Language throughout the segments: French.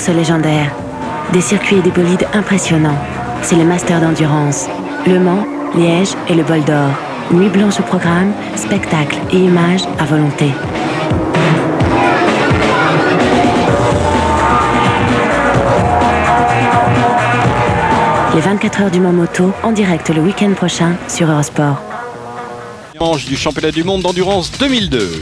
courses légendaires, des circuits et des bolides impressionnants. C'est les Masters d'endurance. Le Mans, Liège et le Bol d'Or. Nuit blanche au programme, spectacle et images à volonté. Les 24 heures du Mans Moto en direct le week-end prochain sur Eurosport. Manche du championnat du monde d'endurance 2002.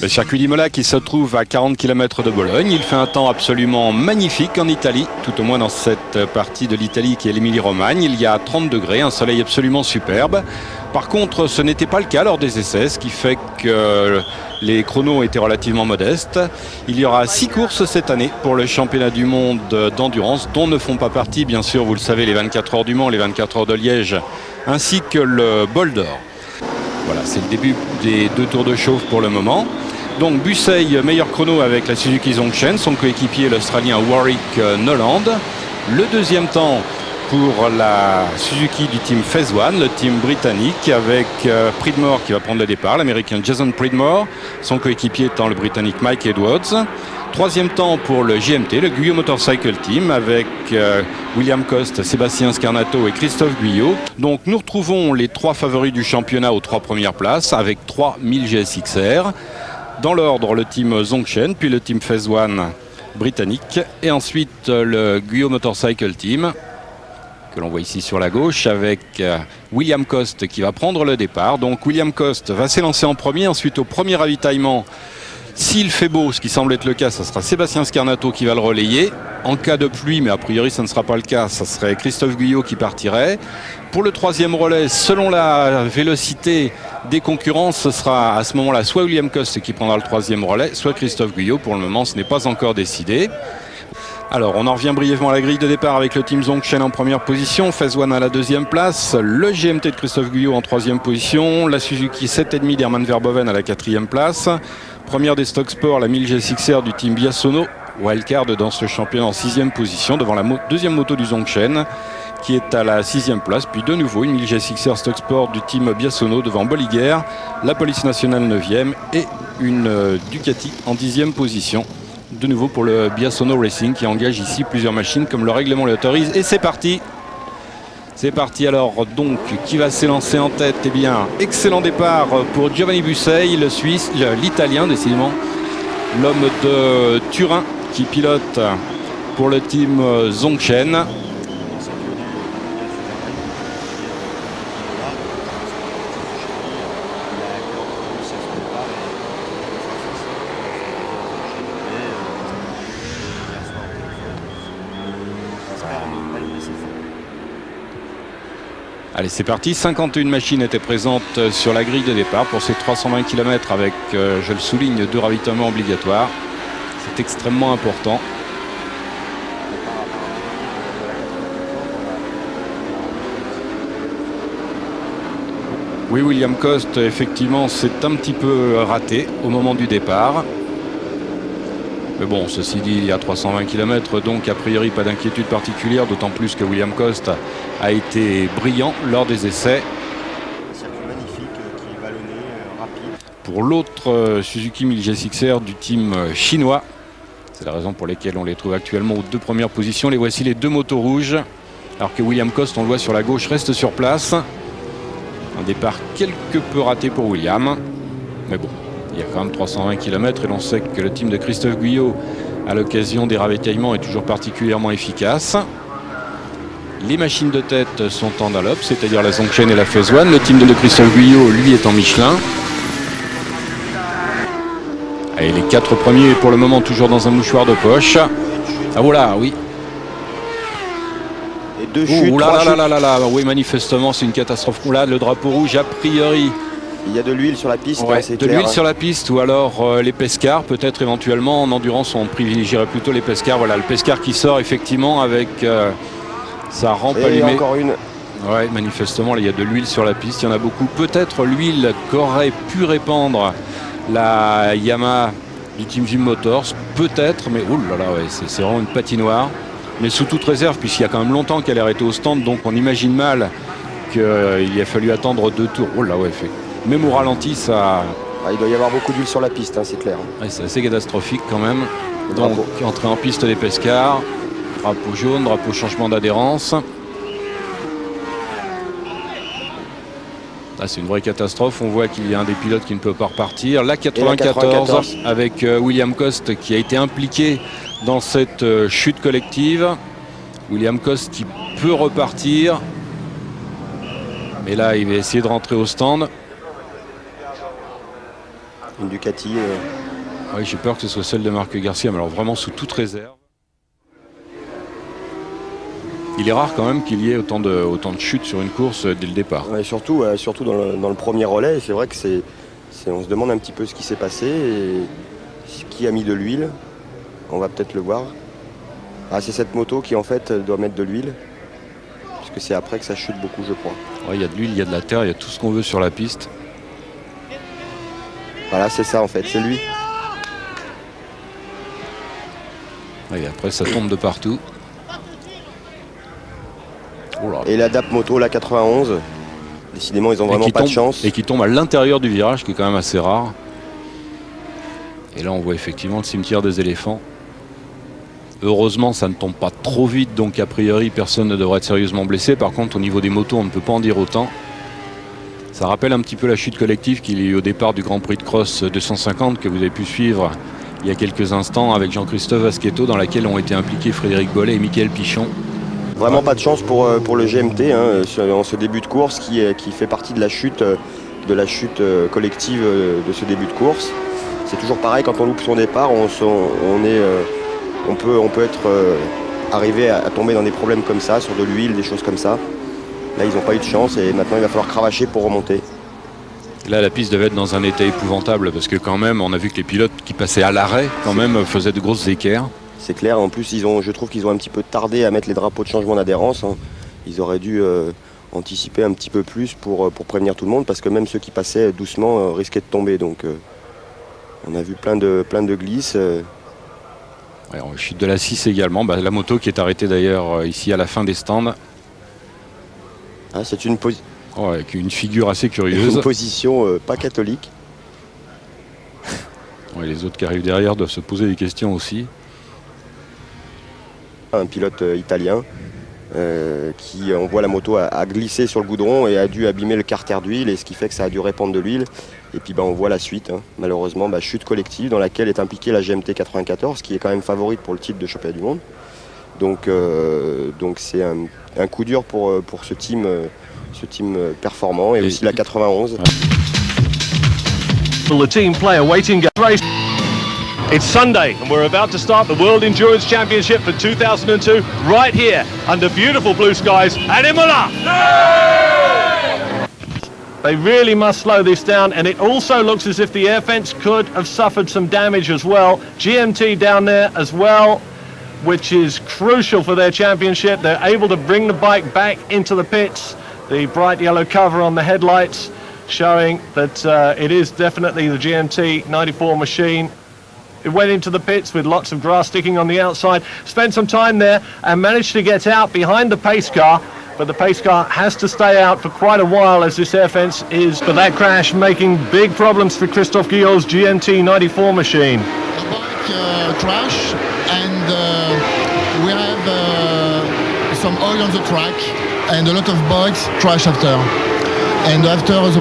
Le circuit d'Imola qui se trouve à 40 km de Bologne. Il fait un temps absolument magnifique en Italie, tout au moins dans cette partie de l'Italie qui est l'Émilie-Romagne. Il y a 30 degrés, un soleil absolument superbe. Par contre, ce n'était pas le cas lors des essais, ce qui fait que les chronos étaient relativement modestes. Il y aura 6 courses cette année pour le championnat du monde d'endurance, dont ne font pas partie, bien sûr, vous le savez, les 24 heures du Mans, les 24 heures de Liège, ainsi que le Bol d'Or. Voilà, c'est le début des 2 tours de chauffe pour le moment. Donc Bussey, meilleur chrono avec la Suzuki Zongshen, son coéquipier l'Australien Warwick Noland. Le deuxième temps pour la Suzuki du team Phase One, le team britannique, avec Pridmore qui va prendre le départ, l'Américain Jason Pridmore, son coéquipier étant le Britannique Mike Edwards. Troisième temps pour le GMT, le Guyot Motorcycle Team, avec William Coste, Sébastien Scarnato et Christophe Guyot. Donc nous retrouvons les 3 favoris du championnat aux 3 premières places, avec 3000 GSXR. Dans l'ordre, le team Zongshen, puis le team Phase One britannique, et ensuite le Guyot Motorcycle Team, que l'on voit ici sur la gauche, avec William Coste qui va prendre le départ. Donc William Coste va s'élancer en premier, ensuite au premier ravitaillement, s'il fait beau, ce qui semble être le cas, ça sera Sébastien Scarnato qui va le relayer. En cas de pluie, mais a priori ça ne sera pas le cas, ça serait Christophe Guyot qui partirait. Pour le troisième relais, selon la vélocité des concurrents, ce sera à ce moment-là soit William Coste qui prendra le troisième relais, soit Christophe Guyot. Pour le moment, ce n'est pas encore décidé. Alors, on en revient brièvement à la grille de départ avec le team Zongshen en première position, Phase One à la deuxième place, le GMT de Christophe Guyot en troisième position, la Suzuki 7,5 d'Herman Verboven à la quatrième place. Première des Stock Sport, la 1000 GSXR du team Biasono, wildcard dans ce championnat en sixième position, devant la deuxième moto du Zongshen, qui est à la 6e place. Puis de nouveau, une 1000 GSXR Stock Sport du team Biasono devant Bolliger, la Police Nationale 9e et une Ducati en 10e position. De nouveau pour le Biasono Racing qui engage ici plusieurs machines comme le règlement l'autorise. Et c'est parti. C'est parti alors, donc, qui va s'élancer en tête? Eh bien, excellent départ pour Giovanni Bussey, le Suisse, l'Italien décidément, l'homme de Turin qui pilote pour le team Zongshen. Allez, c'est parti. 51 machines étaient présentes sur la grille de départ pour ces 320 km avec, je le souligne, 2 ravitaillements obligatoires. C'est extrêmement important. Oui, William Coste, effectivement, c'est un petit peu raté au moment du départ. Mais bon, ceci dit, il y a 320 km, donc a priori pas d'inquiétude particulière, d'autant plus que William Coste a été brillant lors des essais. Un circuit magnifique qui est vallonné, rapide. Pour l'autre Suzuki 1000 GSXR du team chinois, c'est la raison pour laquelle on les trouve actuellement aux 2 premières positions. Les voici les 2 motos rouges, alors que William Coste, on le voit sur la gauche, reste sur place. Un départ quelque peu raté pour William, mais bon. Il y a quand même 320 km et l'on sait que le team de Christophe Guyot, à l'occasion des ravitaillements, est toujours particulièrement efficace. Les machines de tête sont en Dunlop, c'est-à-dire la Zongshen et la Phase One. Le team de Christophe Guyot, lui, est en Michelin. Et les 4 premiers, pour le moment, toujours dans un mouchoir de poche. Ah voilà, oui. Et 2 chutes. Oh là, oui, manifestement, c'est une catastrophe. Là, le drapeau rouge, a priori. Il y a de l'huile sur la piste. Ouais, c'est de l'huile sur la piste ou alors les pescars, peut-être éventuellement. En endurance, on privilégierait plutôt les pescars. Voilà, le pescar qui sort effectivement avec sa rampe allumée. Encore une. Ouais, manifestement, là, il y a de l'huile sur la piste. Il y en a beaucoup. Peut-être l'huile qu'aurait pu répandre la Yamaha du Team Jim Motors, peut-être, mais oh là là, ouais, c'est vraiment une patinoire. Mais sous toute réserve, puisqu'il y a quand même longtemps qu'elle est arrêtée au stand, donc on imagine mal qu'il a fallu attendre 2 tours. Oh là ouais, fait. Même au ralenti, ça... Ah, il doit y avoir beaucoup d'huile sur la piste, hein, c'est clair. Ouais, c'est assez catastrophique quand même. Donc, entrée en piste des Pescars. Drapeau jaune, drapeau changement d'adhérence. Ah, c'est une vraie catastrophe. On voit qu'il y a un des pilotes qui ne peut pas repartir. La 94 avec William Coste qui a été impliqué dans cette chute collective. William Coste qui peut repartir. Mais là, il va essayer de rentrer au stand. Une Ducati. Oui, j'ai peur que ce soit celle de Marc Garcia, mais alors vraiment sous toute réserve. Il est rare quand même qu'il y ait autant de chutes sur une course dès le départ. Ouais, surtout dans le premier relais, c'est vrai que on se demande un petit peu ce qui s'est passé et qui a mis de l'huile. On va peut-être le voir. Ah, c'est cette moto qui en fait doit mettre de l'huile, puisque c'est après que ça chute beaucoup, je crois. Ouais, il y a de l'huile, il y a de la terre, il y a tout ce qu'on veut sur la piste. Voilà, c'est ça en fait, c'est lui. Et après ça tombe de partout. Oh là. Et la DAP moto, la 91, décidément ils ont vraiment pas de chance. Et qui tombe à l'intérieur du virage, qui est quand même assez rare. Et là on voit effectivement le cimetière des éléphants. Heureusement ça ne tombe pas trop vite, donc a priori personne ne devrait être sérieusement blessé. Par contre au niveau des motos on ne peut pas en dire autant. Ça rappelle un petit peu la chute collective qu'il y a eu au départ du Grand Prix de Cross 250 que vous avez pu suivre il y a quelques instants avec Jean-Christophe Vasquetto, dans laquelle ont été impliqués Frédéric Bollet et Mickaël Pichon. Vraiment pas de chance pour le GMT hein, en ce début de course qui fait partie de la chute collective de ce début de course. C'est toujours pareil, quand on loupe son départ, on peut être arrivé à tomber dans des problèmes comme ça, sur de l'huile, des choses comme ça. Là ils n'ont pas eu de chance et maintenant il va falloir cravacher pour remonter. Là la piste devait être dans un état épouvantable parce que quand même on a vu que les pilotes qui passaient à l'arrêt quand même faisaient de grosses équerres. C'est clair, en plus je trouve qu'ils ont un petit peu tardé à mettre les drapeaux de changement d'adhérence. Hein. Ils auraient dû anticiper un petit peu plus pour prévenir tout le monde parce que même ceux qui passaient doucement risquaient de tomber. Donc on a vu plein de glisses. Ouais, chute de la 6 également, la moto qui est arrêtée d'ailleurs ici à la fin des stands. Ah, c'est une position. Ouais, avec une figure assez curieuse. Une position pas catholique. Ouais, les autres qui arrivent derrière doivent se poser des questions aussi. Un pilote italien qui, on voit la moto a glissé sur le goudron et a dû abîmer le carter d'huile, et ce qui fait que ça a dû répandre de l'huile. Et puis on voit la suite, hein. Malheureusement, chute collective dans laquelle est impliquée la GMT 94, qui est quand même favorite pour le titre de championnat du monde. Donc c'est un coup dur pour ce team performant, et aussi la 91. The team player waiting race. It's Sunday and we're about to start the World Endurance Championship for 2002 right here under beautiful blue skies at Imola. They really must slow this down, and it also looks as if the air fence could have suffered some damage as well. GMT down there as well, which is crucial for their championship. They're able to bring the bike back into the pits. The bright yellow cover on the headlights showing that it is definitely the GMT 94 machine. It went into the pits with lots of grass sticking on the outside, spent some time there and managed to get out behind the pace car, but the pace car has to stay out for quite a while as this air fence is, but that crash making big problems for Christophe Guillot's GMT 94 machine. The bike crash, and we have some oil on the track, and a lot of bikes crash after. And after we was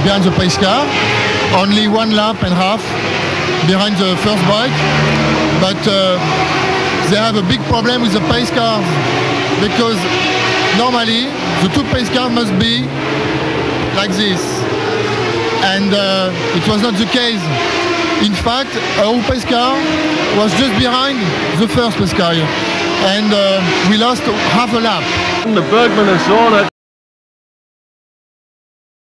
behind the pace car, only 1 lap and a half behind the first bike, but they have a big problem with the pace cars, because normally the 2 pace cars must be like this, and it was not the case. In fact, our pace car was just behind the first pace car, and we lost half a lap. The Bergman and Zorn